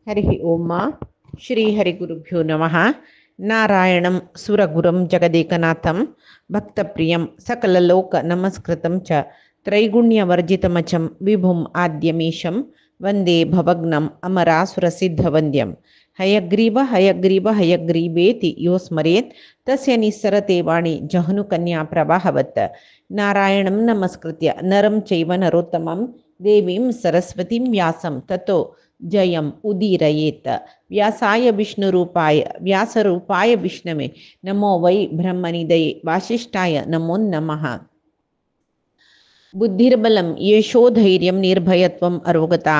हरि ओम श्री हरिगुरुभ्यो नमः। नारायणं सुरगुरुं जगदेकनाथं भक्तप्रियं सकललोक नमस्कृतं च त्रैगुण्यवर्जितमचं विभुम् आद्यमीशं वन्दे भवग्नम् अमरासुरसिद्धवन्द्यं। हयग्रीव हयग्रीव हयग्रीवेति यो स्मरेत् तस्य निस्सरते वाणी जह्नुकन्या प्रवाहवत्। नारायणं नमस्कृत्य नरं चैव नरोत्तमं देवीं सरस्वतीं व्यासं ततो जयम् उदीरयेत्। व्यासाय विष्णुरूपाय व्यासरूपाय विष्णवे नमो वै ब्रह्मनिधये वासिष्ठाय नमो नमः। बुद्धिर्बलं यशोधैर्यं निर्भयत्वम् अरोगता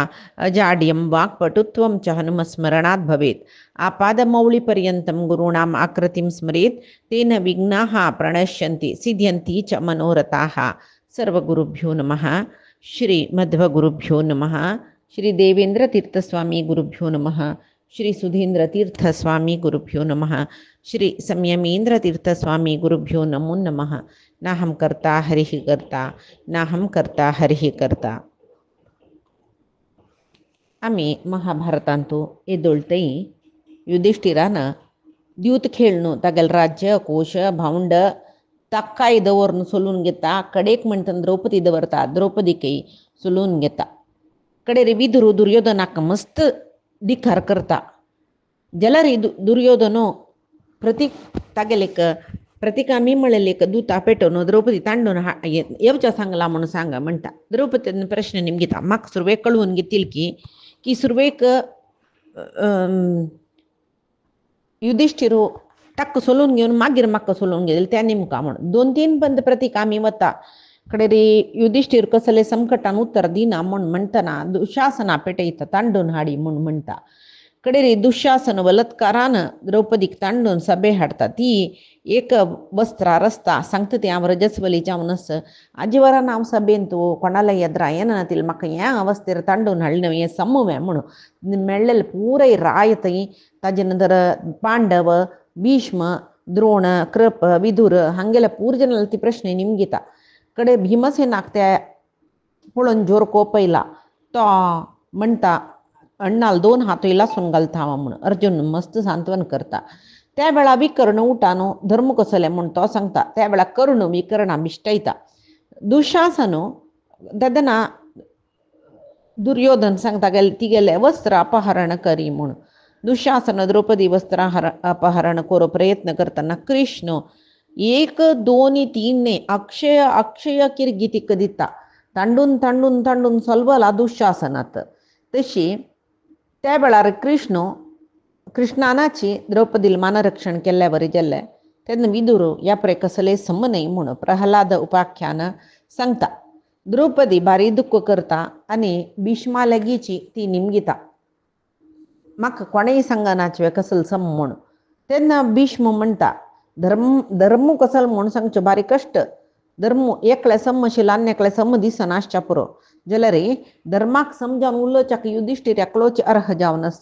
अजाड्यं वाक्पटुत्वं च हनुमस्मरणात् भवेत्। आपादमौलिपर्यन्तं गुरूणाम् आकृतिं स्मरेत् तेन विघ्नाः प्रणश्यन्ति सिद्ध्यन्ति च मनोरथाः। सर्वगुरुभ्यो नमः। श्री मध्वगुरुभ्यो नमः। श्री देवेंद्र तीर्थस्वामी गुरुभ्यो नमः। श्री सुधींद्र तीर्थस्वामी गुरुभ्यो नमः। श्री संयमेंद्र तीर्थस्वामी गुरुभ्यो नमो नमः। नाहं कर्ता हरिः कर्ता नाहं कर्ता हरिः कर्ता. आम्ही महाभारतांतू एदोळतई युधिष्ठिरानं द्यूत खेळणं तागेल राज्य कोश भावंड ताकाय दवरन सोलून घेता. कडेक म्हणटन द्रौपदी दवरता. द्रौपदी काही सोलून घेता. कडे रे विदुर दुर्योधनाक मस्त दिखार करता. जलर दुर्योधनो प्रतीक तागेलेक प्रतीक आम्ही म्हणलेक दूता पेटवून द्रौपदी तांडून येवच्या सांगला म्हणून सांगा म्हणटा. द्रौपदीन प्रश्न निमगिता म्हाका सुरवेक कळवून घेतील की सुरवेक युधिष्ठिरू टक्क सोलून घेऊन मागीर म्हाका सोलून घेतली त्या निमका म्हणून 2-3 बंद प्रतीक आम्ही वता. कडे रे युधिष्ठिर कसले संकटान उत्तर दिना म्हणून म्हणतना दुःशासना पेटयता तांडून हाडी म्हणून म्हणता. कडे रे दुःशासन बलात्कारानं द्रौपदीक तांडून सभे हाडता. ती एक वस्त्रा रस्ता सांगता ते हांव रजस्वलीच्या म्हणस आजीवरान हांव सभेन तूं कोणाला येद्रा येनातील म्हाका ह्या अवस्थेर तांडून हाडलें हें समवें म्हणून मेळ्ळेलें पुराय राय थंय. ताजे नंतर पांडव भीष्म द्रोण कृप विदुर हांगेले पूर जनाल ती प्रश्न निमगिता. कडे भीमसेनाक त्या पळोवन जोर कोपयला. तो म्हणटा अण्णाल 2 हात लासून घालता म्हणून. अर्जुन मस्त सांत्वन करता. त्या वेळा विकर्ण उठानो धर्म कसले म्हण तो सांगता. त्या वेळा कर्ण विकर्णा बिष्टयता. दुःशासनो ददना दुर्योधन सांगता ती गेले वस्त्र अपहरण करी म्हणून. दुःशासन द्रौपदी वस्त्र अपहरण करो प्रयत्न करताना कृष्ण 1, 2, 3 अक्षय अक्षय किरगितीक दिता. तांडून तांडून तांडून सलवला दुःशासनात. तशी त्या वेळार कृष्णानाची द्रौपदीला मानरक्षण केल्ल्यावर गेले तेन्ना विदुर ह्या पळय कसले सम न्हय म्हणून प्रल्हाद उपाख्यान सांगता. द्रौपदी बारी दुःख करता आनी भीष्मा लेगीची ती निमगिता म्हाका कोणेय सांगनाचे कसल सम म्हणून. तेन्ना भीष्म म्हणटा धर्म कसल म्हणून सांगचे बारी कश्ट. धर्म एकले सम आशिल्लो आनी एकले सम दिसना आसच्या पुरो जाल्यार धर्माक समजावन उलोवच्याक युधिष्ठिर एकलोच अर्ह जावन आस.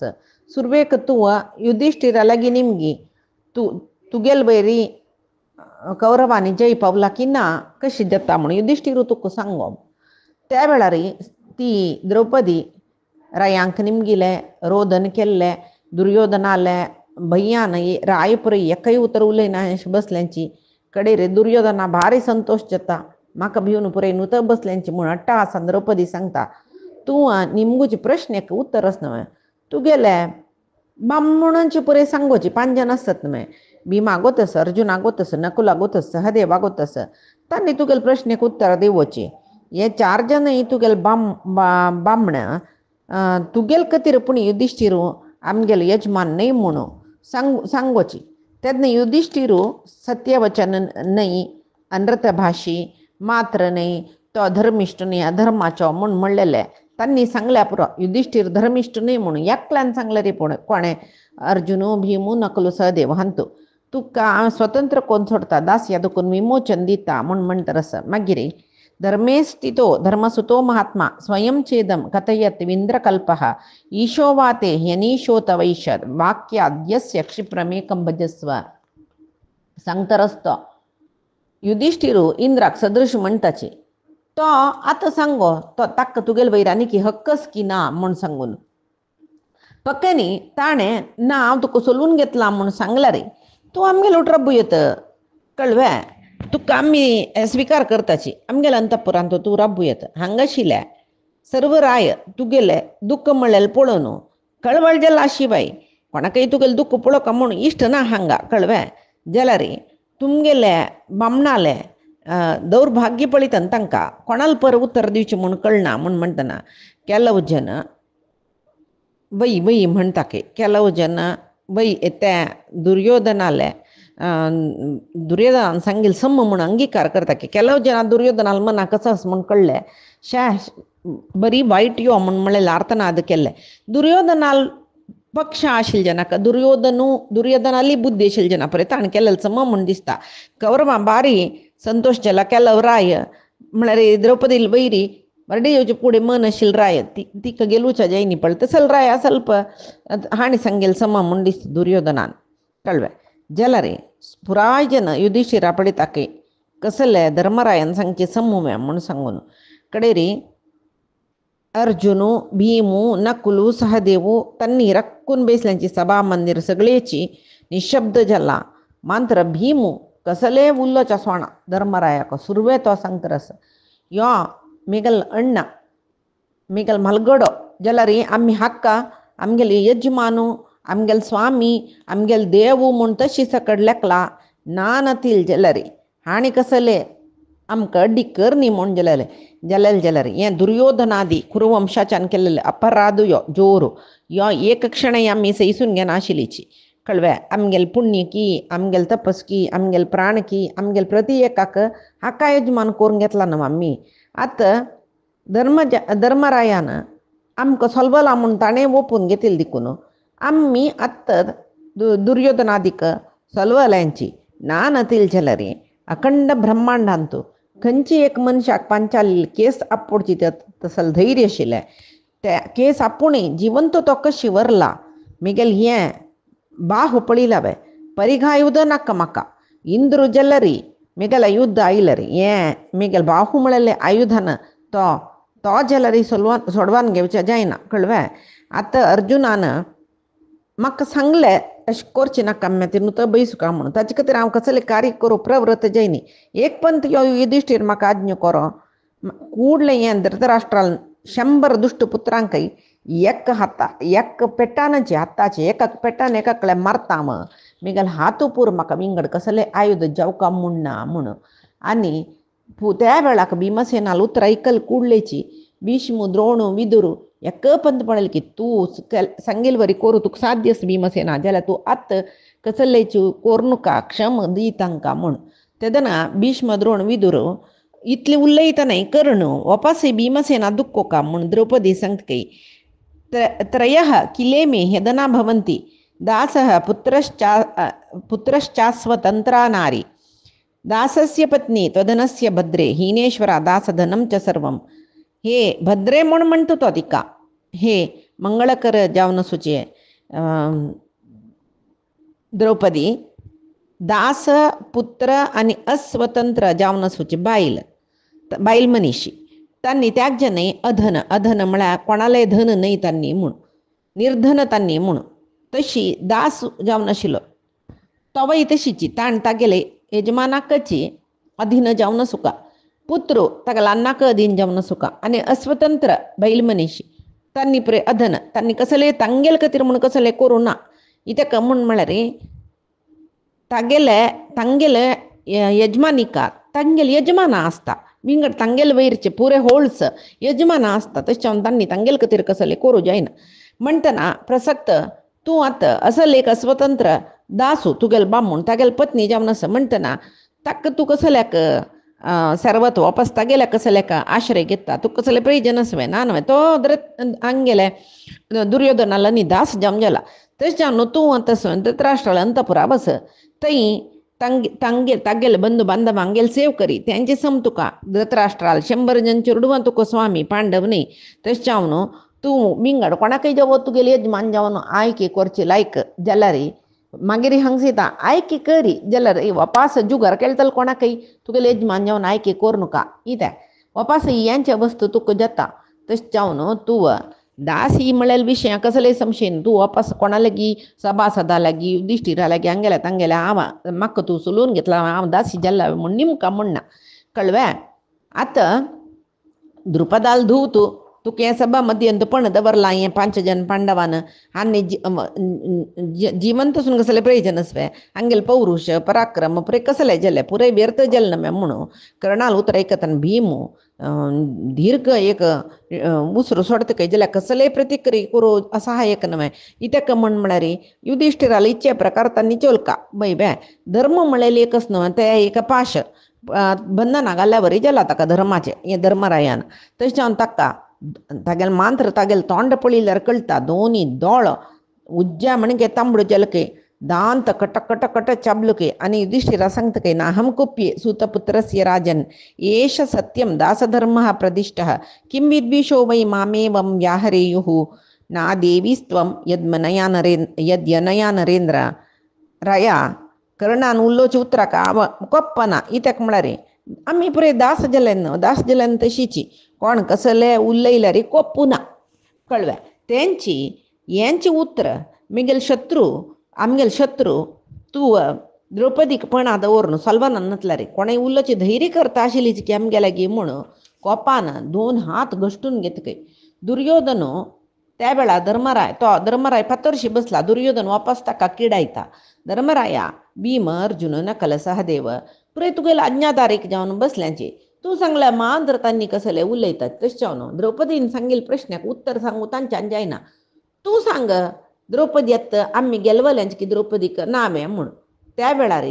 सुरवेक तूं युधिष्ठिरा लागीं निमगी तुगेल वैरी कौरवांनी जय पावला की ना कशी जाता म्हणून युधिष्ठिरू तुका सांगो. त्या वेळार ती द्रौपदी रायांक निमगिले रोदन केल्ले दुर्योधनाले भैयान राय पुरय एकय उतर उलयना बसल्यांची. कडे रे दुर्योधना भारी संतोष जाता म्हाका भिवन पुरय नुत बसल्यांची म्हणून अट्टाहासान द्रौपदी सांगता. तूं निमगुचे प्रश्नेक उत्तरच न्हय. तुगेले बामणांची पुरय सांगोची 5 जन आसत न्हय. भीमा गोतस अर्जुना गोतस नकुला गोतस सहदेवा गोतस तांणी तुगेले प्रश्नेक उत्तर दिवची. हे 4 जनय तुगेले बामण तुगेल खातीर पूण युधिष्ठिरू आमगेलो यजमान न्हय म्हणून सांगोची. तेन्ना युधिष्ठिरू सत्यवचन न्हय अनृतभाशी मात्र न्हय तो धर्मिष्ठ न्हय अधर्माचो म्हणून म्हणलेले तांणी सांगल्या पुरो. युधिष्ठिर धर्मिष्ठ न्हय म्हणून एकल्यान सांगले रे पूण कोणे अर्जुनू भीमू नकुलू सहदेव हांतू तुका स्वतंत्र कोण सोडता दास यादकून विमोचन दिता म्हणून म्हणटरस. मागीर धर्मेस्थितो धर्मसुतो महात्मा स्वयंचेदम कथयत विंद्रकल्पः ईशो वाते ह्यनीशोत वैशद वाक्याद्यस्य क्षिप्रमेकं भजस्व. सांगतरस्तो युधिष्ठिरू इंद्राक सदृश म्हणटाची. तो आतां सांगो तो ताका तुगेल वैरानिकी हक्कस की ना म्हूण सांगून. पक्क्यानी ताणें ना हांव तुका सोलून घेतलां म्हूण सांगला रे तूं आमगेलो रब्बू येत कळव्या तुका आमी स्विकार करताची आमगेल्या अंतपुरांत तूं रब्बू येत हांगाशिल्या सर्व राय तुगेले दुःख म्हणलेलें पळोवन कळवळ जाल्या शिवाय कोणाकय तुगेलें दुःख पळोवका म्हूण इश्ट ना हांगा कळव्या जाल्यार तुमगेले बामणाले दौर्भाग्य पळयतना तांकां कोणाल पर उत्तर दिवचें म्हूण कळना म्हूण म्हणटना ಕೆಲವು ಜನ वै वै म्हणटा ಕೆಲವು ಜನ वै त्या दुर्योधनाले दुर्योधनान सांगील सम म्हूण अंगीकार करता ಕೆಲವು ಜನ दुर्योधनाल मना कसस म्हूण कळ्ळें शा बरी वायट यो म्हूण म्हणलेलें अर्थनाद केल्लें दुर्योधनाल पक्ष आशिल्ले जनाक दुर्योधनाली बुद्धी आशिल्ले जना पळय ताणें केलेलें सम म्हूण दिसता कौरवां बारी संतोश जाला ಕೆಲವು राय म्हळ्यार द्रौपदी वैरी बरडे येवचे फुडें मन आशिल्ली राय तिका गेलुच्या जायनी पळय तसल राय ಸ್ವಲ್ಪ हाणी सांगेल सम म्हूण दिसता दुर्योधनान कळ्ळें जाल्यार पुराय जन युधिष्ठिरा पळयताके कसले धर्मरायन सांगचे समूव्या म्हूण सांगून कडेरी अर्जुनु भीमु नकुलु सहदेवु तन्नी रक्कून बेसल्यांची सभा मंदिर सगळेची निशब्द जाला मात्र भीमु कसले उल्लोच्या सोणा धर्मरायाक सुरवे तो सांगतरस यो मेगल अण्ण मेगल मलगडो जाल्यार आमी हक्क आमगेले यजमानु आमगेल स्वामी आमगेल देव म्हूण तशी सकड लेखला ना नतील जाल्यार हाणी कसले आमकां अड्डी कर न्ही म्हूण जाल्यार हें दुर्योधनादी कुरुवंशाच्यान केल्लेले अपराध यो जोर यो एक क्षणय आमी सैसून घेनाशिल्लीची कळ्ळें आमगेल पुण्यकी आमगेल तपस्की आमगेल प्राणकी आमगेल प्रति एकाक हाका यजमान करून घेतला न्हू आमी आतां धर्मरायान आमकां सोलवला म्हूण ताणें ओपून घेतिल्ली देखून आमी आत्तां दुर्योधनादीक सोलवल्यांची ना नतील जाल्यार अखंड ब्रह्मांडांत खंयची एक मनशाक पांचाली केस आपोडची तसल धैर्य आशिल्लें त्या केस आपुणूय जिवंत तो कशी व्हरला मेगेल हें बाहु पळयलां परिघा युद्ध नाका म्हाका इंद्र जाल्यार मेगेला युद्ध आयल्यार हें मेगेल बाहु म्हणलेलें आयुधान तो जाल्यार सोडवान घेवचें जायना कळ्ळें आतां अर्जुनान म्हाका सांगलें अशें करचें नाका ती नुतो बैसुका म्हणून ताचे खातीर हांव कसलें कार्य करूं प्रवृत्त जायनी एक पंत यो युधिष्ठीर म्हाका आज्ञ करो कूडलें हें धृतराष्ट्राल 100 दुश्ट पुत्रांकय एक पेट्टानाचे हाताचे एकाक पेट्टान एकाकले मारता मेगल हातू पूर म्हाका विंगड कसलें आयुध जावका म्हूण ना म्हूण आनी त्या वेळाक भीमसेनाल उतर ऐकल कूडलेची भीष्म द्रोण विदुर एक पंत पळयलें की तूं सांगेल वरी करूं तुका साध्य आसा भीमसेना जाल्यार तूं आत्त कसलेची कोरनुका क्षम दी तांकां म्हूण तेदना भीष्म द्रोण विदुर इतले उलयतनाय कर्ण वापस भीमसेना दुःखोका म्हूण द्रौपदी सांगतकय त्रयः किलेमे हेदना भवन्ति दासः पुत्रश्चास्वतन्त्रा नारी दासस्य पत्नी त्वधनस्य भद्रे हीनेश्वरा दासधनम च सर्वम हे भद्रे म्हूण म्हणटा तो तिका हे मंगळकर जावन सुचे द्रौपदी दास पुत्र आनी अस्वतंत्र जावन सुचे बायल मनीशी तांणी त्याग न्हय अधन म्हळ्यार कोणालें धन न्हय तांणी म्हूण निर्धन तांणी म्हूण तशी दास जावन आशिल्लो तोवय तशीची ताण तागेले यजमानाकची अधीन जावन सुका पुत्र ताका लान्नाक अधीन जावन सुका आनी अस्वतंत्र बैल मनीशी तांणी पळय अधन तांणी कसलें तांगेल खातीर म्हूण कसलें करूं ना इतका म्हूण म्हळ्यार तांगेले यजमानिका तांगेल यजमाना आसता विंगड तांगेल वैरचे पुरे होल्स यजमाना आसता तशें तांणी तांगेल खातीर कसलें करूं जायना म्हणटना प्रसक्त तूं आतां असल एक अस्वतंत्र दासू तुगेल बामूण तागेल पत्नी जावन आसा म्हणटना ताका तूं कसल्याक सर्वत वापस तागेल्या कसल्याक आश्रय घेता तुका कसलें प्रयोजन आसवें ना न्हय तो हांगेले दुर्योधनाला न्ही दास जावन जाला तशें जावन तूं आतां धृतराष्ट्राला अंतपुरा बस थंय तागेले बंधू बांधव हांगेल सेव करी तेंचे सम तुका धृतराष्ट्राल 100 जन चेडवां तुका स्वामी पांडव न्ही तशें जावन तूं विंगड कोणाकय जावं तुगेले यजमान जावन आयके करची लायक जाल्यार मागीर हांगसयता आयके करी जाल्यार वापस जुगार केळतलो कोणाकय तुगेले यजमान जावन आयके कोर नाका कित्याक वापस यांचे वस्तू तुका जाता तशें जावन तूं दास ही म्हळेल विशय कसले संशयन तू वापस कोणा लागी सभासदा लागी युधिष्ठिरा लागी हंगेल्या तंगेल्या म्हाका तू सोलून घेतला हांव दासी जाल्ला म्हण निमका म्हणना कळव्या आतां द्रुपदाल धू तुका हें सभा मदी अंत पण दवरला हें 5 जन पांडवान आनी जिवंत सुन कसले प्रयोजनस्वे हंगेल पौरुष पराक्रम पुरे कसले जल्ले पुरे व्यर्थ जल्ल मे म्हणू कर्णाल उतर ऐकतन भीमू दीर्घ एक उसरू सोडत काही जाल्यार कसले प्रतिक्रिया करू असहायक नव्हे इतक म्हळ्यार युधिष्ठिराला इच्छे प्रकार तांणी चोलका बै बे धर्म म्हळेल एकच न्हय ते एक पाश बंधना घाल्ल्यावर जाला ताका धर्माचे हे धर्मरायान तशें जावन ताका तागेल मांत्र तागेल तोंड पळयल्यार कळटा दोनी दोळ उज्ज्या म्हणजे तांबडो जलके दांत कट कट कट चाबलुके आनी युधिष्ठिरा सांगतके नाहम कुप्ये सूतपुत्रस्य राजन् एष सत्यं दासधर्मः प्रतिष्ठः किं विद्विषो वै मामेवं व्याहरेयुः ना देवीस्त्वं यद्यनया नरेंद्र राया कर्णान उल्लोच उतराक कोप्पना इत्याक म्हळ्यार आमी पुरे दास जलन तशीची कोण कसले उलयल्यार कोप्पुना कळ्ळें यांची उतर मिगेल शत्रू आमगेल शत्रू तू द्रौपदीक पणा दवरून सलवान नतल्यार कोणें उल्लोची धैर्य करता आशिल्ली की आमगे लागी म्हूण कोपान 2 हात घश्टून घेतके दुर्योधन त्या वेळा धर्मराय फातरशी बसला दुर्योधन वापस ताका किडायता धर्मराया भीम अर्जुन नकल सहदेव पुरे तुगेल अज्ञातारीक जावन बसल्याचे तू सांगल्या मांद्र तांणी कसले उलयतात तशें जावन द्रौपदीन सांगेल प्रश्नाक उत्तर सांगू तांच्यान जायना तू सांग द्रौपदीत आम्ही गेलवल्यांचे की द्रौपदीक नामे म्हूण त्या वेळार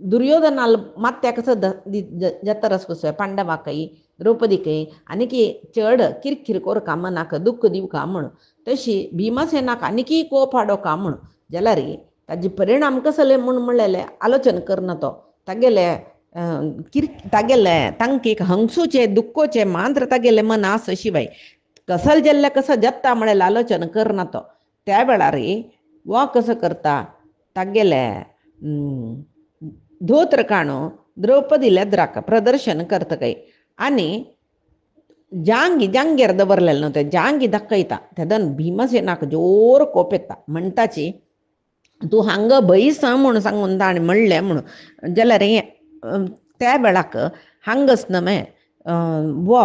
दुर्योधनाल मात्या कसो जतरस कसो पांडवाकय द्रौपदीकय आनीकी चड किरकिर कोरका मनाक दुख्ख दिवका म्हूण तशी भीमसेनाक आनीकी कोप हाडोका म्हूण जाल्यार ताजे परिणाम कसले म्हूण म्हणलेले आलोचन करना तो तागेले तांके हंगसूचे दुख्खोचे मांत्र तागेले मन आस शिवाय कसल जेल्ले कसो जत्ता म्हळें आलोचन करना तो त्या वेळार वो कसो करता तागेले धोत्र काणू द्रौपदी लेद्राक प्रदर्शन करतकय आनी जांगेर दवरलेले न्हू ते जांगी दाखयता तेदन भीमसेनाक जोर कोप येता म्हणटाची तूं हांगा भयस म्हूण सांगून ताणें म्हणलें म्हणून जाल्यार त्या वेळाक हांगच न्हय वो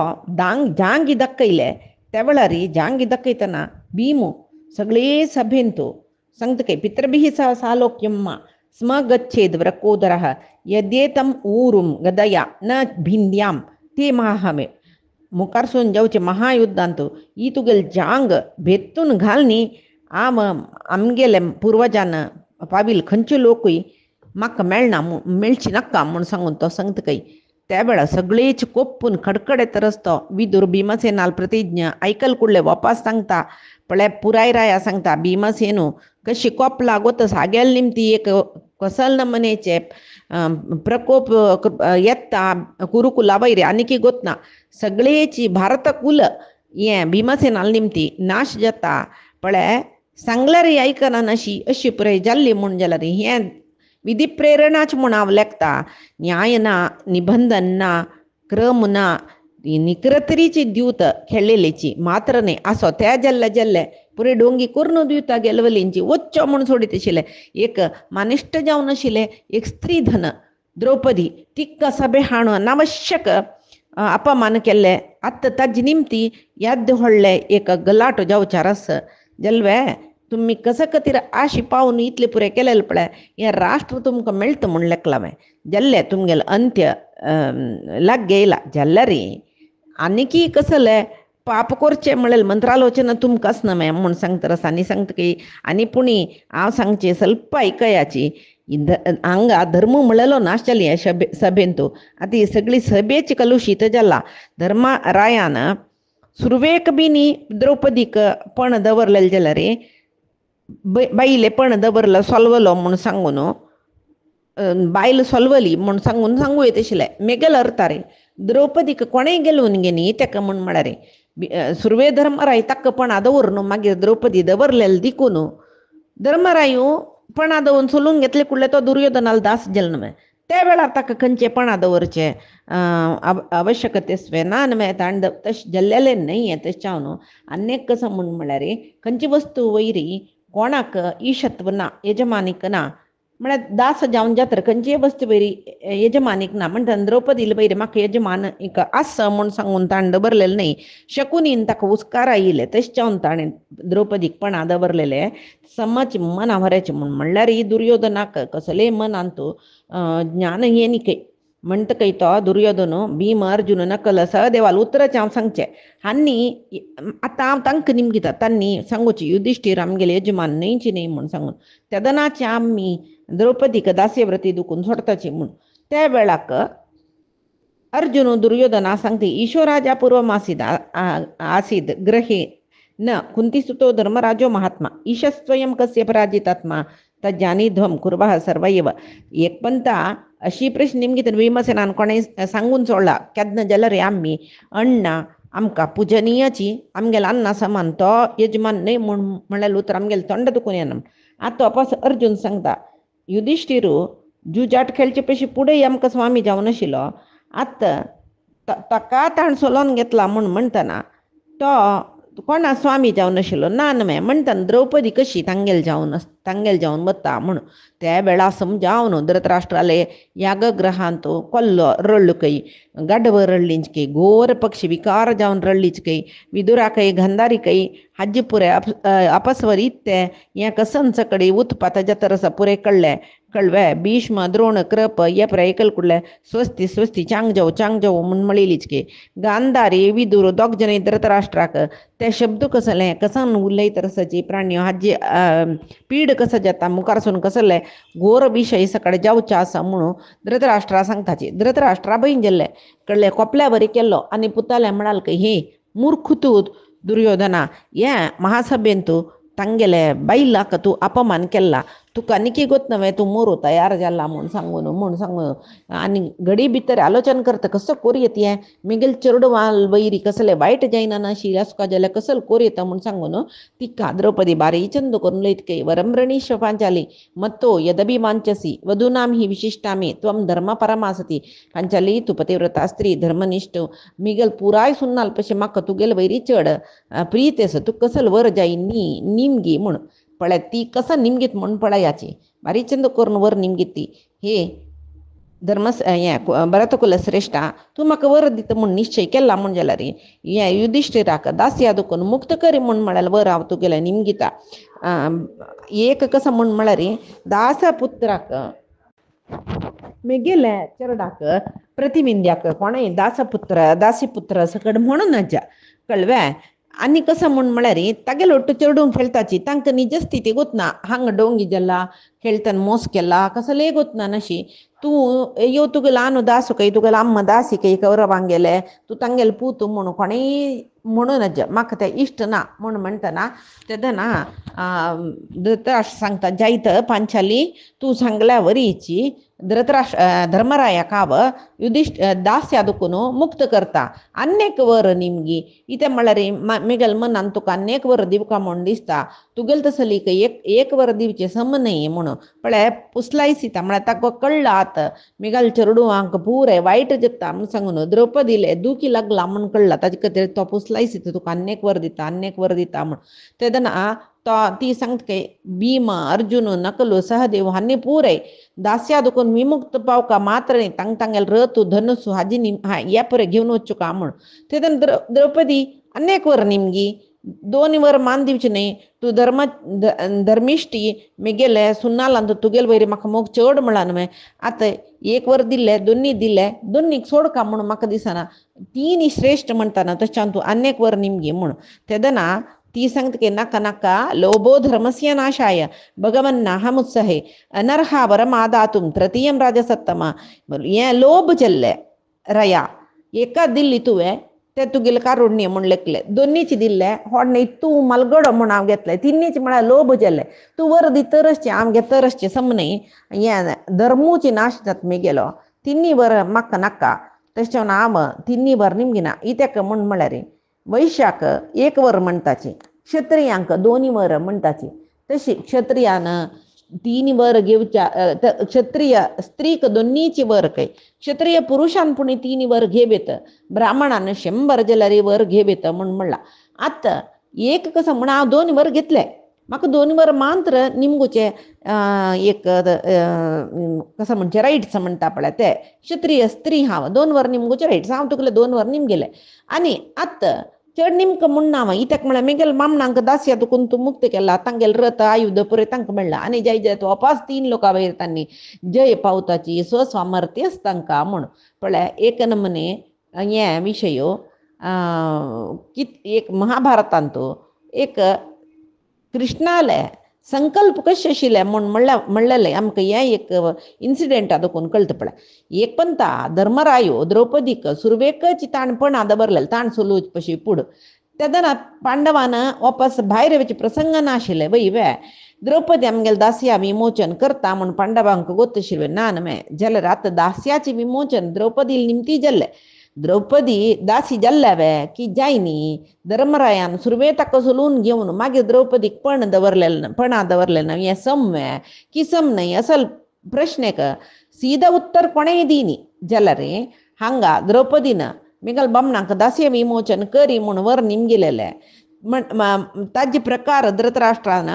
जांगी दाखयले त्या वेळार जांगी दाखयतना भीमू सगळे सभेंतू सांगतके पितृभिः सह सालोक्यम स्म गच्छेद व्रकोदरः यद्येतम ऊरुम गदया न भिंद्याम ते महामे मुखारसून जावचे महायुद्धांतू ही तुगेल जांग भेत्तून घालनी आमगेले पुर्वजान पावील खंयचे लोकूय म्हाका मेळची नाका म्हूण सांगून तो सांगतकय त्या वेळा सगळेच कोप्पून कडकडत रस्तो विदूर भीमसेनाल प्रतिज्ञा आयकल कुडले वापस सांगता पळय पुराय राया सांगता भीमसेनू कशी कोपला गोत सागेल निमती एक कसल नमनेचे प्रकोप येता कुरुकुला वैरे आनीकी गोतना सगळेची भारत कुल हें भीमसेनाल निमती नाश जाता पळय सांगल्यार आयकना नशी अशी पुराय जाल्ली म्हूण जाल्यार हें विधी प्रेरणाच म्हूण हांव लेखता न्याय ना निबंधन ना क्रम ना निकरतरीची द्यूत खेळलेलीची मात्र न्ही आसो त्या जल्ले पुरे डोंगी करून दिवता गेलवलींची वच्चो म्हूण सोडीत आशिल्ले एक मानिश्ट जावन आशिल्ले एक स्त्री धन द्रौपदी तिका सभे हाडून अनावश्यक अपमान केल्ले आत्तां ताजे निमती याद व्हडले एक गलाट जावचार आस जल्वे तुम्ही कसं खातीर आशी पावन इतले पुरे केलेले पळय हें राष्ट्र तुमकां मेळटा म्हूण लेखलां जाल्ले तुमगेले अंत्य लाग येयला जाल्यार आनीकी कसले पाप करचे म्हणलें मंत्रालोचना तुमकांच न्हय म्हूण सांगता आनी सांगता की आनी पुणी हांव सांगचें ಸ್ವಲ್ಪ आयकयाची हांगा धर्म म्हणलेलो नाश जाली ह्या सभेंतू आतां ही सगळी सभेची कलुशीत जाला धर्मरायान सुरवेक बी न्ही द्रौपदीक पण दवरलेले जाल्यार बायले पण दवरलो सोलवलो म्हूण सांगून बायल सोलवली म्हूण सांगू येत आशिल्लें मेगल अर्तारे द्रौपदीक कोणेंय गेलोवन गेनी तेका म्हूण म्हळ्यार सुरवे धर्मराय ताका पणा दवरून मागीर द्रौपदी दवरलेले दिकून धर्मरायू पणा दवरून सोलून घेतले कुडले तो दुर्योधनाल दास जालो न्हय त्या वेळार ताका खंयचेपणा दवरचे आवश्यकतेस्वे ना नवे ताण तशें जल्लेले न्हय हें तें न्हू आनेक कसं म्हळ्यार खंयची वस्तू वयरी कोणाक ईशत्व ना यजमानीक ना म्हळ्यार दास जावन जातर खंयचे वस्तू वयरी यजमानीक ना म्हणटा द्रौपदील वयरी म्हाका यजमान एक आस म्हूण सांगून ताणें दवरलेलें न्हय शकुनीन ताका उस्कार आयिल्ले तशें जावन ताणें द्रौपदीकपणा दवरलेले समाची मना व्हरायचें म्हूण म्हणल्यार ही दुर्योधनाक कसलेय मनान तूं ज्ञान येनिके म्हणटकय तो दुर्योधन भीम अर्जुन नकल सहदेवाल उतराचें हांव सांगचें हांनी आतां हांव तांकां निमगिता तांणी सांगूचें युधिश्टीर आमगेले यजमान न्हयची न्हय म्हूण सांगून तेदनाचे आमी द्रौपदीक दास्यव्रती दुखून सोडताची म्हूण त्या वेळाक अर्जुन दुर्योधना सांगते ईश्वराजा पूर्वमासीद आसीद ग्रहे न कुंतीसुतो धर्मराजो महात्मा ईशस्वयं कस्य पराजितात्मा तज्जानी ध्वम कुर्वः सर्वैव एक पंता अशी प्रश्न निमगीत भीमसेनान कोणें सांगून सोडला केदना जाल्यार आमी अण्णा आमकां पुजनीयाची आमगेलो अण्णा समान तो यजमान न्हय म्हूण म्हणल्यार उतर आमगेलें तोंड दुखून येना आतां वापस अर्जुन सांगता युधिश्टिरू जुजाट खेळचे पेशी फुडें आमकां स्वामी जावन आशिल्लो आतां ताका ताण सोलोन घेतला म्हूण म्हणटना तो कोणा स्वामी जावन आशिल्लो ना न्हय म्हणटना द्रौपदी कशी तांगेल जावन वता म्हूण त्या वेळा समजावन धृतराष्ट्राले यागग्रहांत कोल्लो रडलुकय गडव रडलींचकय घोर पक्षी विकार जावन रडलीचकय विदुराकय गंधारिकय हज्ज पुरे अपस्वर इत्ते हें कसन सकडी उत्पात जतरस पुरे कळवे भीष्म द्रोण कृप ये ऐकल कुडले स्वस्ती चांग जाऊ म्हूण म्हणलीचके गांधारी विदूर दोग जण धृतराष्ट्राक ते शब्द कसले कसन उलयत रसाची प्राणी हाजी पीड कसं जाता मुखारसून कसले घोर विषय सकाळी जावचे आसा म्हणून धृतराष्ट्रा सांगताची धृतराष्ट्रा बहीण गेल्ले कळले कोपल्या बरी केल्लो आनी पुताले म्हणाल की हे मूर्ख तूं दुर्योधना हे महासभेन तूं तांगेले बायलाक तूं अपमान केला तुका निकी गोत नवे तूं मोरू तयार जाला म्हूण सांगून आनी घडी भितर आलोचन करता कसो कोरयेत हें मिगेल चेडवाल वैरी कसले वायट जायना ना शिरा सुका जाल्यार कसले कोरयेता म्हूण सांगून तिका द्रौपदी बारी चंद करून लयतकय वरम्रणीश पांचाली मत्तो यदभिमांचसी वधूनाम ही विशिष्टामी त्वम धर्म परमासती पांचाली तू पतिव्रता स्त्री धर्मनिष्ठ मिगेल पुराय सुन्नाल पशे म्हाका तुगेल वैरी चड प्रीतेस तू कसल वर जाई निमगी म्हूण पळय ती कसं निमगीत म्हूण पळयाची बारी चंद करून वर निमगीत ती हे भरतकुल श्रेष्ठा तूं म्हाका वर दिता म्हूण निश्चय केला म्हूण जाल्यार हे युधिश्टिराक दास्या दुखून मुक्त करी म्हूण म्हळ्यार वर हांव तुगेलें निमगिता एक कसं म्हूण म्हळ्यार दासपुत्राक मेगेले चरडाक प्रतिविंद्याक कोणें दासीपुत्र सकड म्हणून कळवे आनी कसं म्हूण म्हळ्यार तागेलो ಒಟ್ಟು चेडूंक खेळताची तांकां निज स्थिती गोतना हांगा डोंगी जाला खेळताना मोस केला कसले गोतना नशी तूं यो तुगेलो आनु दासू कय तुगेलो अम्मा दासी कय कौरवांक गेले तूं तांगेलो पूत म्हणून कोणेंय म्हणून म्हाका तें इश्ट ना म्हूण म्हणटना तेदना धृतराष्ट्र सांगता जायत पांचाली तूं सांगल्या वरीची धर्मराया काव दास्या दुखून मुक्त करता अनेक वर निमगी इथे म्हळ्यार मिगेल मनान तुका अनेक वर दिवका म्हूण दिसता तुगेल तसली एक वर दिवचे सम न्हय म्हणून पळय पुसलायसिता म्हळ्यार ताका कळ्ळा आतां मिगेल चेडवांक पुरे वायट जाता म्हूण सांगून द्रौपदीले दुखी लागला म्हूण कळ्ळा ताजे खातीर तो पुसलायसिता तुका अनेक वर दिता म्हूण तेदना ती सांगता भीम अर्जुन नकलू सहदेव हांणी पुरे दास्या दुखून विमुक्त पावका मात्र न्ही तांगेल रथ धनुसू हाजी हे पुरे घेवन वचुका म्हूण तेदना द्रौपदी अनेक वर निमगी 2 वर मान दिवची न्हय तूं धर्मिश्टी मेगेले सुन्नालांत तुगेल वयरी म्हाका मोग चड म्हणला न्हय आतां 1 वर दिल्ले दोनीक सोडका म्हूण म्हाका दिसना 3 श्रेश्ठ म्हणटाना तशें तूं अनेक वर निमगी म्हूण तेदना ती सांगता नाका लोभो धर्मस्य नाशाय भगवन् नाहमुत्सहे अनर्हा वरमादातुं तृतीयं राजसत्तमा हें लोभ चल्ले रया एका दिल्ली तुवें ते तुगेले कारुण्य म्हूण लेखले 2ची दिल्ले व्हडले तूं मलगडो म्हूण हांव घेतले 3ची म्हळ्यार लोभ जाल्ले तूं वर दितरसचे हांव घेतरसचे समन्हय हें धर्मूची नाश जात मेगेलो 3 वर म्हाका नाका तशें हांव 3 वर निमगिना इत्याक म्हूण म्हळ्यार वैश्याक 1 वर म्हणटाची क्षत्रियांक 2 वर म्हणटाची तशी क्षत्रियान तिनी वर घेवच्या क्षत्रिय स्त्रीक दोन्हीची वर काय क्षत्रिय पुरुषान पुणे तिनी वर घेबेत ब्राह्मणानं 100 जलरी वर घेबेत म्हणून म्हणला. आता एक कसं म्हणा हांव 2 वर घेतले म्हाका 2 वर मात्र निमगुचे एक कसं म्हणचे राईट्स म्हणटा पळय ते क्षत्रिय स्त्री हांव 2 वर निमगुचे राईट्स हांव तुगले 2 वर निमगेले आनी आतां चड निमकां म्हणना हांव इत्याक म्हळ्यार मेगेल बामणांक दास्या तुकून तूं मुक्त केला तांगेल रथ आयुध पुरे तांकां मेळ्ळा आनी जय जय वापास 3 लोकां वयर तांणी जय पावताची स्वस्वामर्थ्यच तांकां म्हूण पळय एक नमने हे विशयो एक महाभारतांत एक कृष्णाले संकल्प कशे आशिल्ले म्हूण म्हणलेले आमकां हें एक इन्सिडेंट देखून कळटा पळय. एक पंता धर्मरायो द्रौपदीक सुरवेकच ताणपणा दवरलेले ताण सोलूच पशी पुढ तेदना पांडवान वापस भायर वचे प्रसंग नाशिल्ले वय वे द्रौपदी आमगेले दास्या विमोचन करता म्हूण पांडवांक गोत आशिल्ले ना न्हय जाल्यार आतां दास्याचें विमोचन द्रौपदी निमती जाल्लें द्रौपदी दासी जाल्ल्या वे की जायनी धर्मरायान सुरवे ताका सोलून घेवन मागीर द्रौपदीक पणा दवरलें हें समवे की सम न्हय असल प्रश्नेक सीदा उत्तर कोणेंय दिनी जाल्यार हांगा द्रौपदीन मेगल बामणांक दास्य विमोचन करी म्हूण वर निमगेलेले ताजे प्रकार धृतराष्ट्रान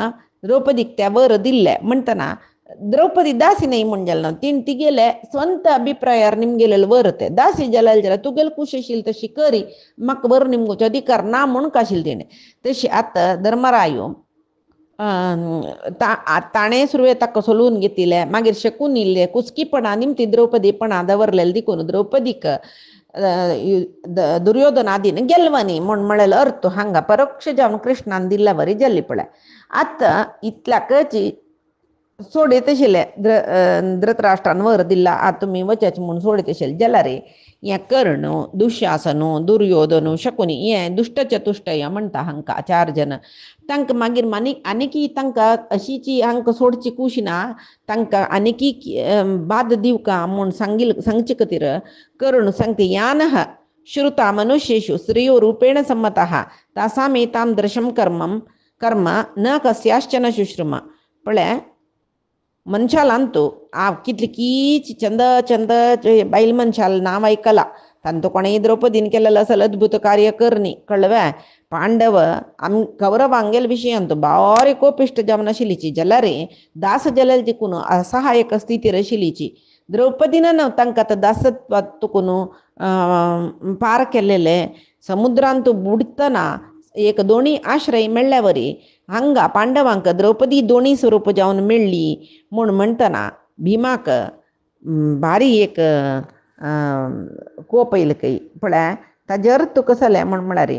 द्रौपदीक त्या वर दिल्ले म्हणटना द्रौपदी दासी नाही म्हण जालें ना तिगेले स्ವಂತ अभिप्रायार निमगेलेले वर ते दासी जाल्यार तुगेल खुश आशिल्ली तशी करी म्हाका वर निमगोवचो अधिकार ना म्हूण काशिल्ले तेणे तशी आतां धर्मरायो ताणें सुरवे ताका सोलून घेतिल्ले मागीर शकून इल्ले कुसकीपणा निमती द्रौपदीपणा दवरलेले देखून द्रौपदीक दुर्योधनादीन गेल्वनी म्हूण म्हळेलो अर्थ हांगा परोक्ष जावन कृष्णान दिल्ल्या वरी जाल्ली पळय. आतां इतल्याकच सोडीत आशिल्ले धृतराष्ट्रान वर दिला आतां तुमी वचच म्हूण सोडीत आशिल्ले जाल्यार हें कर्ण दुशासन दुर्योधन शकुनी हें दुश्ट चतुश्टय म्हणटा हांकां 4 जन तांकां मागीर आनीकी तांकां अशीची हांकां सोडची कुशीना तांकां आनीकी बाद दिवका म्हूण सांगचे खातीर कर्ण सांगता यानः श्रुता मनुष्येषु स्त्रियो रूपेण सम्मतः तासाम् एतां दृशं कर्म न कस्याश्चन शुश्रुमा पळय मनशालांतू कितली कीच चंद चंद बायल मनशाल नांव आयकलां तांतू कोणेंय द्रौपदीन केलेलें असल अद्भुत कार्य करनी कळ्ळें. पांडव कौरवांगेल विशयांत बारी कोपिश्ट जावन आशिल्लीची जाल्यार दास जाल्यार देखून असहायक स्थितीर आशिल्लीची द्रौपदीन तांकां आतां दासत्वात तुकून पार केलेले समुद्रांत बुडतना एक दोणी आश्रय मेळ्ळ्या वरी हांगा पांडवांक द्रौपदी दोणी स्वरूप जावन मेळ्ळी म्हूण म्हणटना भिमाक भारी एक कोप येयलो खंय पळय ताजे अर्थ कसले म्हळ्यार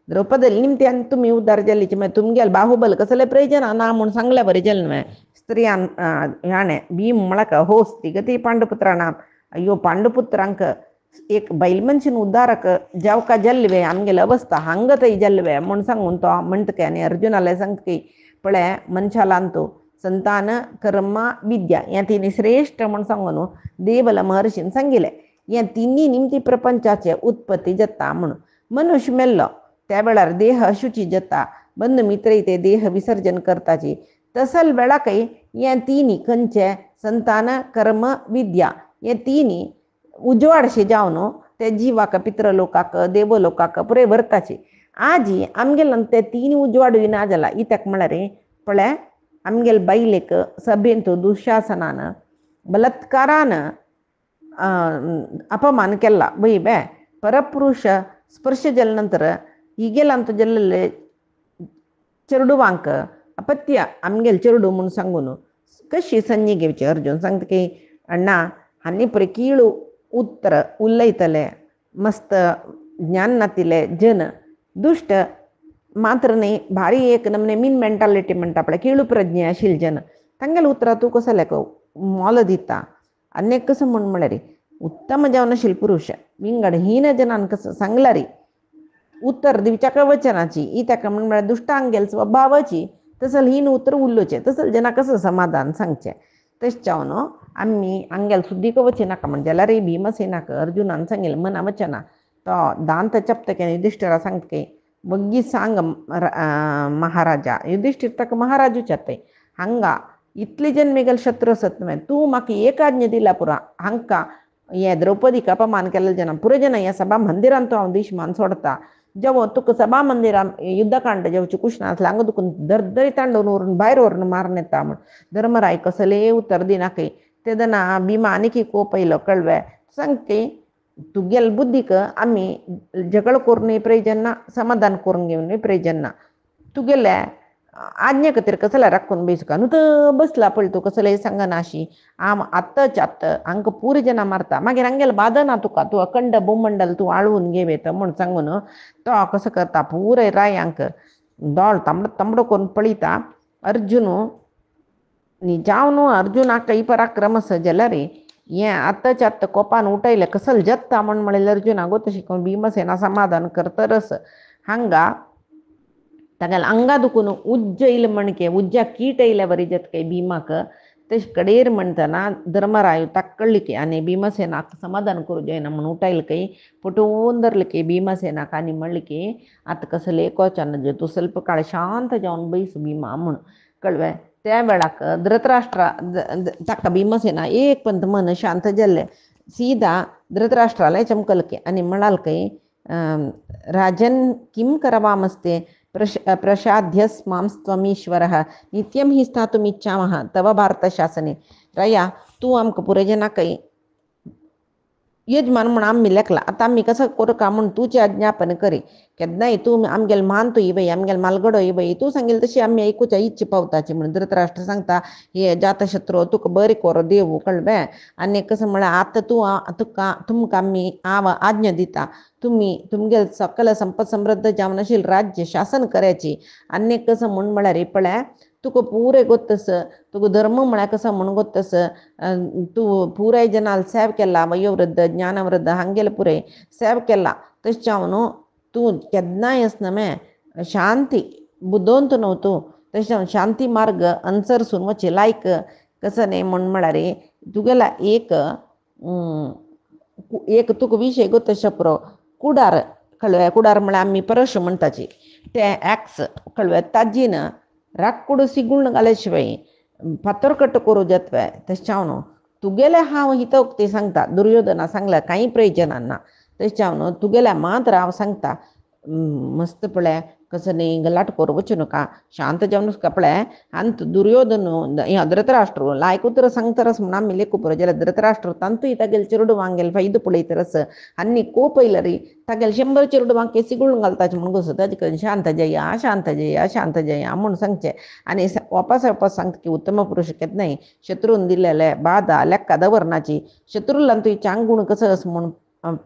द्रौपदी निमत्यान तुमी उद्धार जाल्लीची मागीर तुमगेले बाहुबल कसले प्रयोजना ना म्हूण सांगल्या बरें जालें न्हय. स्त्रियान ह्याणें भीम म्हळ्यार होस ती गती पांडुपुत्रा नाम अय्यो पांडुपुत्रांक एक बैल मनशान उद्धारक जावका जाल्ले आमगेली अवस्था हांगा थंय जाल्ले म्हूण सांगून तो म्हणटके आनी अर्जुनाले सांगतकी पळय मनशालांतू संतान कर्म विद्या हें तिनी श्रेष्ठ म्हूण सांगून देवल महर्शीन सांगिल्लें हें तिनी निमती प्रपंचाचे उत्पत्ती जाता म्हणून मनुष्य मेल्लो त्या वेळार देह शुची जाता बंद मित्र ते देह विसर्जन करताची तसल वेळाकय हें तिनी खंयचे संतान कर्म विद्या हें तिनी उजवाडशे जावन ते जिवाक पितृलोकाक देवलोकाक पुरे व्हरताची आजी आमगेल ते 3 उजवाड विना जाला इत्याक म्हळ्यार पळय आमगेल बायलेक सभेंत दुशासनान बलात्कारान अपमान केला वय बे परपुरुष स्पर्श जाले नंतर हिगेलांत जाल्ले चेडुवांक अपत्य आमगेल चेडू म्हूण सांगून कशी संजी घेवची अर्जुन सांगता की अण्णा हांनी पळय कीळू उत्तर उलयतले मस्त ज्ञान नातिले जन दुष्ट मात्र न्ही भारी एक नमने मीन मेंटालिटी म्हणटा पळय कीळू प्रज्ञे आशिल्ले जन तांगेले उतरां तूं कसले मोल दिता आनी कसं म्हूण म्हळ्यार उत्तम जावन आशिल्ले पुरुश विंगड हीन जनान कसं सांगल्यार उत्तर दिवच्याक वचनाची ही ताका म्हळ्यार दुश्टांगेल स्वभावाची तसल हीन उतर उरलोचें तसल जना कसं समाधान सांगचें तशें जावन आमी आंगेल सुद्दीक वचनाका म्हण जाल्यार भीमसेनाक अर्जुनान सांगिल्लें मना वचना तो दांत चपतके युधिष्ठिरा सांगतके बग्गी सांग महाराजा युधिष्ठिर ताका महाराजूच आताय हांगा इतली जन्मेगल शत्रू असत न्हय तूं म्हाका एक आज्ञा दिला पुरो हांकां हे द्रौपदीक अपमान केलेले जना पुरो जना ह्या सभा मंदिरान तूं हांव दिशमान सोडता जेवो तुका सभा मंदिरान युद्धकांड जेवचे कुशन आसलें हांगा दुखून दरदरी तांडून व्हरून भायर व्हरून मारून येता म्हण धर्मराय कसले उतर दिनाकय तेदना भीमा आनीक कोप येयलो कळ्ळें सांगते तुगेल बुद्धीक आमी झगड करून प्रयोजन ना समाधान करून घेवन प्रयोजन ना तुगेले आज्ञे खातीर कसले राखून बेसका न्हू तर बसला पळय तूं कसले सांगनाशी आम आत्ताच आत्ता हांकां पुरी जना मारता मागीर हांगेले बादना तुका तूं अखंड भूमंडल तूं आळवून घेवेत म्हण सांगून तो कसो करता पुराय रायांक दोळ तांबडो तांबडो करून पळयता अर्जून न्ही जावं न्हू अर्जुनाक ही पराक्रमस जाल्यार हें आत्ताच्या आत्ता कोपान उठयलें कसल जत्ता म्हण म्हळें अर्जुना गो तशी करून भीमसेना समाधान करतरस हांगा तागेले आंगा दुखून उज्ज येयले म्हणके उज्जा कीट येयल्या बरी जतके भीमाक तेश कडेर म्हणटना धर्मराय ताक्कळ्ळी आनी भीमसेनाक समाधान करूं जायना म्हण उठयलें पटोवन धरलें भीमसेनाक आनी म्हणलें आतां कसले कोचान तूं ಸ್ವಲ್ಪ काळ शांत जावन बैस भीमा म्हण कळ्ळें त्या वेळाक धृतराष्ट्रा ताका भीमसेना एक पंत मन शांत जाल्लें सीदा धृतराष्ट्रालय चमकलके आनी म्हणालके राजन किं करवामस्ते प्रसाध्यस्मांस्त्वमीश्वरः नित्यं हि स्थातुमिच्छामः तव भारतशासने राया तूं आमकां पुरजनाकय यजमान म्हण आमी लेखला आतां आमी कसो करूं काय म्हण तुजें आज्ञापन करी केन्नाय तूं आमगेल मान तूं इवय आमगेल मालगडो इवय तूं सांगेल तशी आमी आयकुच्या इच्छा पावताची म्हण धृतराष्ट्र सांगता हे जातशत्रू तुका बरें कोरो देव कळ्ळें आनी कसं म्हळ्यार आतां तूं तुका तुमकां आमी हांव आज्ञा दिता तुम्ही तुमगेल सकल संपत समृद्ध जावन आशिल्लें राज्य शासन करायची आनी कसं म्हण म्हळ्यार पळय तुका पुरे गोत्तस तुका धर्म म्हळ्यार कसो म्हण गोत्तस तूं पुराय जनाल सेव केला वयोवृद्ध ज्ञानवृद्ध हांगेले पुरे सेव केला तशें जावन तूं केन्नाय आसना शांती बुदोवंत न्हू तूं तशें जावन शांती मार्ग अनुसरसून वचे लायक कसं न्ही म्हण म्हळ्यार तुगेला एक तुका विशय गोत्तशे पुरो कुडार कळ्ळें कुडार म्हळ्यार आमी परश म्हणटाची ते एक्स कळ्ळें ताजीन राखूड सिगूण घाले शिवाय फातर कट्ट करूं जातवे तशें जावन तुगेले हांव हितोक्ती सांगता दुर्योधना सांगला कांय प्रयोजन ना तशें जावन तुगेल्या मात्र हांव सांगता मस्त पळय कसं न्ही गलाट करूं वचूं नाका शांत जावन पळय आनी दुर्योधन धृतराष्ट्र लायक उतर सांगतरस म्हण आमी लेखू पुरो जाल्यार धृतराष्ट्र तांतूय तागेले चेडूं वांगेल फायदो पळयतरस आनी कोप येयल्यार तागेले 100 चेडूं वांके सिगूण घालताचे म्हण गो ताजे कडेन शांत जया शांत जया शांत जया म्हूण सांगचें आनी वापस वापस सांगता की उत्तम पुरुश केन्नाय शत्रून दिलेले बाधा लेक्का दवरनाची शत्रूलान तुवें चांगूण कसो आस म्हूण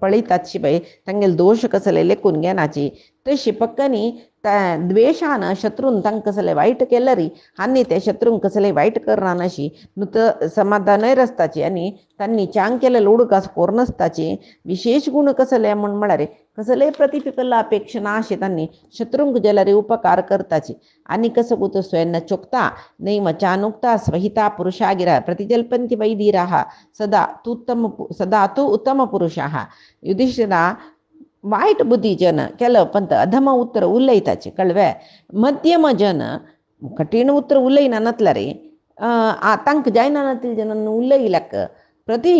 पळयतात शिवाय तांगेले दोश कसले लेखून घेनाची तशी पक्कनी द्वेषान शत्रून तांकां कसलें वायट केलें री आनी ते शत्रूंक कसलें वायट करना नाशी नुत समाधानय रसताची आनी तांणी चांग केलें उडकास कोरनासताची विशेष गुण कसले म्हण म्हळ्यार कसले प्रतिफल अपेक्षा ना अशें तांणी शत्रूंक जाल्यार उपकार करताची आनी कसो गुतो स्वेन्न चोक्ता नैव चानुक्ता स्वहिता पुरुषागिरा प्रतिजल्पन्ति वैधीराः सदा तू उत्तम पुरुषाः युधिष्ठिरा वायट बुद्धी जन केलं पण अधम उत्तर उलयताचे कळ्ळें मध्यम जन कठीण उत्तर उलयना नतला रे तांकां जायना नतले जन उलयल्याक प्रति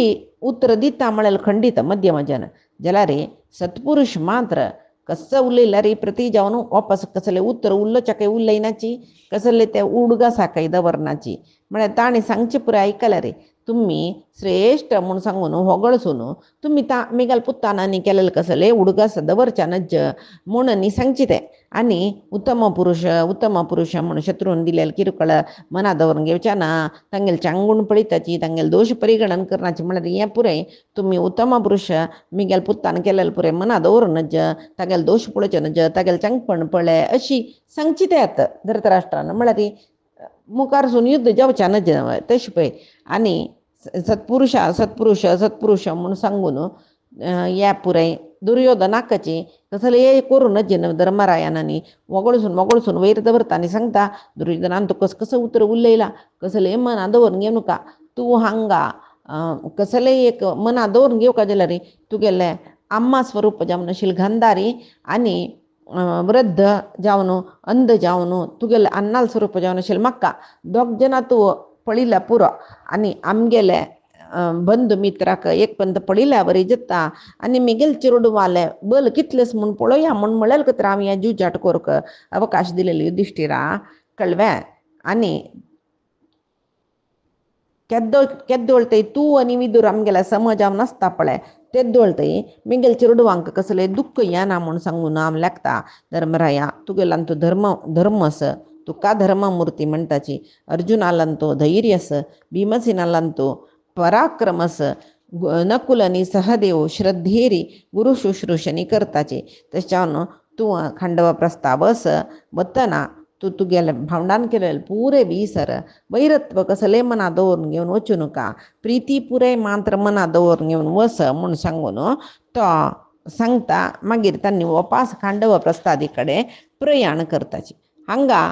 उत्तर दिता म्हळ्यार खंडीत मध्यम जन जाल्यार सत्पुरुश मात्र कसं उलयल्यार प्रति जावन वापस कसलें उत्तर उरलोचें उलयनाची कसलें तें उडगासाकय दवरनाची म्हळ्यार ताणें सांगचें पुराय आयकलां रे तुम्ही श्रेष्ठ म्हूण सांगून होगळसून तुम्ही मेगाल पुत्तानांनी केलेलें कसलें उडगास दवरच्या नज म्हूण न्ही सांगचें तें आनी उत्तम पुरुश म्हूण शत्रून दिलेले किरकोळ मना दवरून घेवच्या ना तांगेले चांगूण पळयताची तांगेले दोश परिगणन करनाची म्हळ्यार हें पुरय तुमी उत्तम पुरुश मेगाल पुत्तान केलेलें पुरय मना दवरून नज तागेले दोश पळोवचे नज तागेले चांगपण पळय अशी सांगची तें धृतराष्ट्रान म्हळ्यार मुखारसून युद्ध जावच्या नज तशें पळय आनी सत्पुरुष म्हूण सांगून ह्या पुराय दुर्योधनाकाची कसले करूनच धर्मरायानांनी वगळसून वयर दवरता आनी सांगता दुर्योधनान तूं कसो उतर उलयला कसले मना दवरून घेवं नाका तूं हांगा कसले एक मना दवरून घेवका जाल्यार तुगेले आम्मा स्वरूप जावन आशिल्ली गांधारी आनी वृद्ध जावन अंध जावन तुगेले अन्नाल स्वरूप जावन आशिल्लें म्हाका दोग जाणां तूं पळिला पुरो आनी आमगेले बंधू मित्राक एक पंत पळिल्या बरी जता आनी मिगेल चिरोडू वाले बल कितलेस म्हूण पळोवया म्हूण म्हळेल तर हांव हें जुजाट कोरक अवकाश दिलेले युधिष्ठिरा कळवें आनी केद्दोळतय तूं आनी विदूर आमगेल्या समजाव नासता पळय तेद्दोळतय मिगेल चिरोडवांक कसले दुख्ख येना म्हूण सांगून हांव लेखता धर्मराया तुगेलान तूं धर्मस तुका धर्ममुर्ती म्हणटाची अर्जुनालांतो धैर्यस भीमसेनालांतो पराक्रमस नकुल आनी सहदेव श्रद्धेरी गुरु शुश्रूषणी करताचे तशान तूं खांडव प्रस्तावस वतना तूं तुगेले भावंडान केलेले पुरे विसर वैरत्व कसले मना दवरून घेवन वचूं नका प्रिती पुरे मात्र मना दवरून घेवन वस म्हूण सांगून तो सांगता मागीर तांणी वपास खांडव प्रस्तादी कडेन प्रयाण करताची हांगा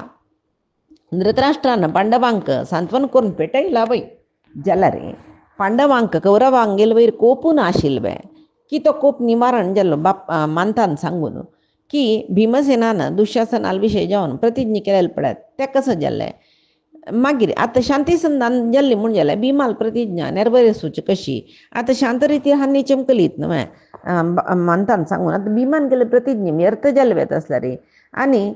धृतराष्ट्रान पांडवांक सांत्वन करून पेटयला वय जाल्यार पांडवांक कौरवांगेल वयर कोपून आशिल्ले की तो कोप निवारण जाल्लो बाप मानतान सांगून की भीमसेनान दुशासनाल विशय जावन प्रतिज्ञा केलेले पळय तें कसं जाल्लें मागीर आतां शांती संधान जाल्ली म्हूण जाल्यार भीमाल प्रतिज्ञा नेरवेरसूची कशी आतां शांत रिती हान्नी चमकलीत न्हय मानतान सांगून आतां भीमान केले प्रतिज्ञे व्यर्थ जाले वेत आसल्या रे आनी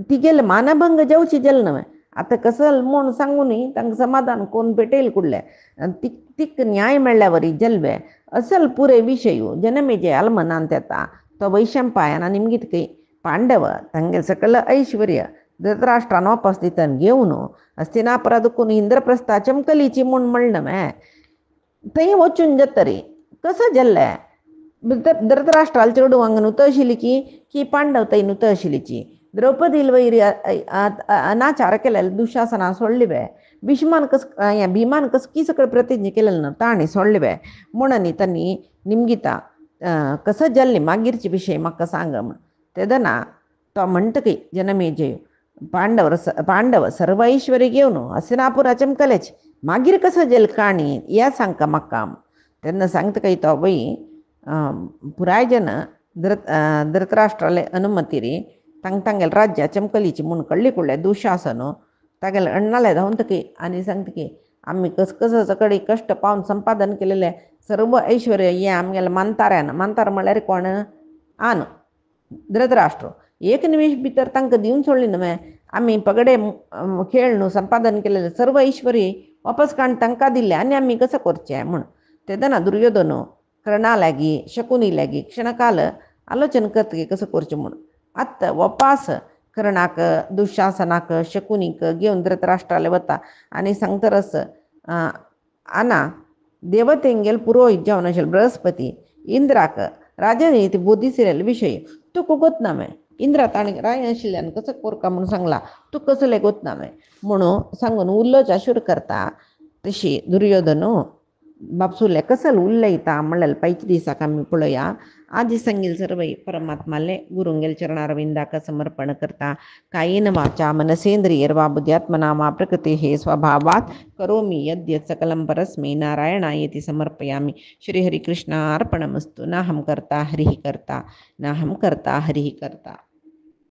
तिगेले मानभंग जावची जाले न्हय आतां कसं म्हूण सांगूनय तांकां समाधान कोरून पेटयल कुडले तिक न्याय मेळ्ळ्या वरी जल्वे असल पुरे विशय जनमेजय आल्मनांत येता तो वैशंपायन आनी निमगीत पांडव तांगे सकल ऐश्वर्य धृतराष्ट्रान वापस दितन घेवन हस्तिनापुरा दुखून इंद्रप्रस्था चमकलीची म्हूण म्हणलें थंय वचून जतरी कसं जाल्लें धृतराष्ट्राल चेडूवांक न्हू आशिल्ली की पांडव थंय न्हू आशिल्लीची द्रौपदील वैरी अनाचार केलेले दुशासना सोडले भीष्मान भीमान की सकळ प्रतिज्ञा केलेले ना ताणी सोडले म्हणून तांणी निमगिता कसं जाल्लें मागीरचे विशय म्हाका सांग म्हण तेदना तो म्हणटकी जनमेजय पांडव सर्व ऐश्वर्य घेवन हस्तिनापुरा चमकलेच मागीर कसं जाल काणी या सांगता म्हाका तेन्ना सांगतकय तो वय पुराय जन धृतराष्ट्राले अनुमती रे तांगेल राज्य चमकलीची म्हूण कळ्ळी कुडले दुशासन तागेले अण्णाले धांवतकी आनी सांगतकी आमी कसं कडे कश्ट पावन संपादन केलेले सर्व ऐश्वर्य हे आमगेले मानतार म्हळ्यार कोण आन धृतराष्ट्र एक निमेश भितर तांकां दिवन सोडली न्हय आमी पगडे खेळ न्हू संपादन केलेले सर्व ऐश्वर्य वापस काडून तांकां दिले आनी आमी कसं करचें म्हूण तेदना दुर्योधन कर्णा लागीं शकुनी लागीं क्षणकाल आलोचन करतकी कसं करचें म्हूण आत्तां वपास कर्णाक दुशासनाक शकुनीक घेवन धृतराष्ट्राले वता आनी सांगतरस आना देवतेंगेल पुरोहीत जावन आशिल्लो बृहस्पती इंद्राक राजनिती बोधिसिल्ले विशय तुका गोतनामे इंद्रा ताणें राय आशिल्ल्यान कसं कोरका म्हणून सांगला तूं कसले गोतनामे म्हणून सांगून उल्लोचा शूर करता तशी दुर्योधन बापसुले कसल उल्लयता म्हणलें पैकी दिसाक आमी पळोवया आजी संगील सर्वई परमात्माले गुरुंगेल चरणारविंदाक समर्पण करता कायेन वाचा मनसेंद्रियर्वा बुद्ध्यात्मना वा प्रकृतेः स्वभावात् करोमि यद्यत् सकलं परस्मै नारायणायेति समर्पयामि श्रीहरिकृष्णार्पणमस्तु नाहं कर्ता हरिः कर्ता नाहं कर्ता हरिः कर्ता।